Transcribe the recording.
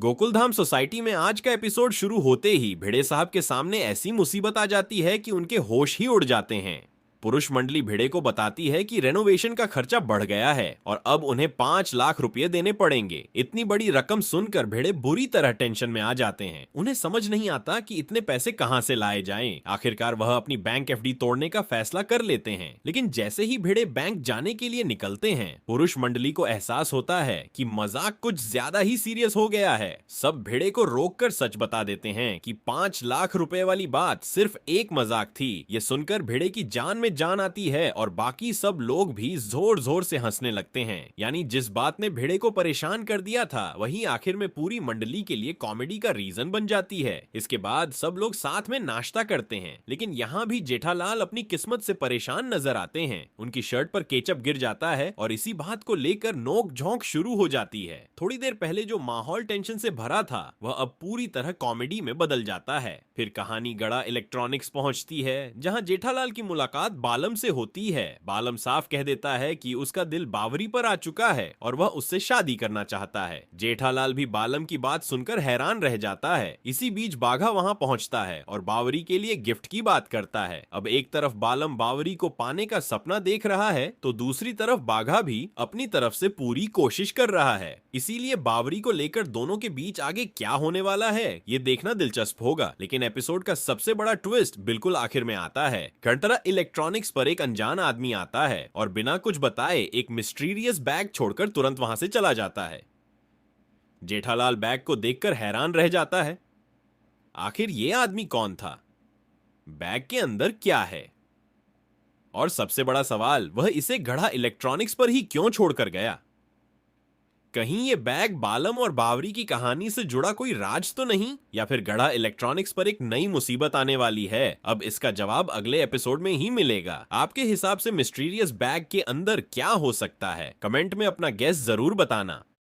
Gokuldham society में आज का एपिसोड शुरू होते ही भिड़े साहब के सामने ऐसी मुसीबत आ जाती है कि उनके होश ही उड़ जाते हैं। पुरुष मंडली भिड़े को बताती है कि रेनोवेशन का खर्चा बढ़ गया है और अब उन्हें 5 लाख रुपए देने पड़ेंगे। इतनी बड़ी रकम सुनकर भिड़े बुरी तरह टेंशन में आ जाते हैं। उन्हें समझ नहीं आता कि इतने पैसे कहां से लाए जाएं। आखिरकार वह अपनी बैंक एफडी तोड़ने का फैसला कर लेते हैं, लेकिन जैसे ही भिड़े बैंक जाने के लिए निकलते हैं, पुरुष मंडली को एहसास होता है कि मजाक कुछ ज्यादा ही सीरियस हो गया है। सब भिड़े को रोककर सच बता देते हैं कि 5 लाख रुपए वाली बात सिर्फ एक मजाक थी। ये सुनकर भिड़े की जान में जान आती है और बाकी सब लोग भी जोर जोर से हंसने लगते हैं। यानी जिस बात ने भिड़े को परेशान कर दिया था वही आखिर में पूरी मंडली के लिए कॉमेडी का रीजन बन जाती है। इसके बाद सब लोग साथ में नाश्ता करते हैं, लेकिन यहाँ भी जेठालाल अपनी किस्मत से परेशान नजर आते हैं। उनकी शर्ट पर केचप गिर जाता है और इसी बात को लेकर नोक झोंक शुरू हो जाती है। थोड़ी देर पहले जो माहौल टेंशन से भरा था वह अब पूरी तरह कॉमेडी में बदल जाता है। फिर कहानी गड़ा इलेक्ट्रॉनिक्स पहुंचती है, जहां जेठालाल की मुलाकात बालम से होती है। बालम साफ कह देता है कि उसका दिल बावरी पर आ चुका है और वह उससे शादी करना चाहता है। जेठालाल भी बालम की बात सुनकर हैरान रह जाता है। इसी बीच बाघा वहां पहुंचता है और बावरी के लिए गिफ्ट की बात करता है। अब एक तरफ बालम बावरी को पाने का सपना देख रहा है तो दूसरी तरफ बाघा भी अपनी तरफ से पूरी कोशिश कर रहा है। इसीलिए बावरी को लेकर दोनों के बीच आगे क्या होने वाला है ये देखना दिलचस्प होगा। लेकिन एपिसोड का सबसे बड़ा ट्विस्ट बिल्कुल आखिर में आता है। घंटरा इलेक्ट्रॉनिक्स पर एक अनजान आदमी आता है और बिना कुछ बताए एक मिस्टीरियस बैग छोड़कर तुरंत वहां से चला जाता है। जेठालाल बैग को देखकर हैरान रह जाता है। आखिर ये आदमी कौन था? बैग के अंदर क्या है? और सबसे बड़ा सवाल, वह इसे गढ़ा इलेक्ट्रॉनिक्स पर ही क्यों छोड़कर गया? कहीं ये बैग बालम और बावरी की कहानी से जुड़ा कोई राज तो नहीं, या फिर गढ़ा इलेक्ट्रॉनिक्स पर एक नई मुसीबत आने वाली है? अब इसका जवाब अगले एपिसोड में ही मिलेगा। आपके हिसाब से मिस्टीरियस बैग के अंदर क्या हो सकता है? कमेंट में अपना गेस जरूर बताना।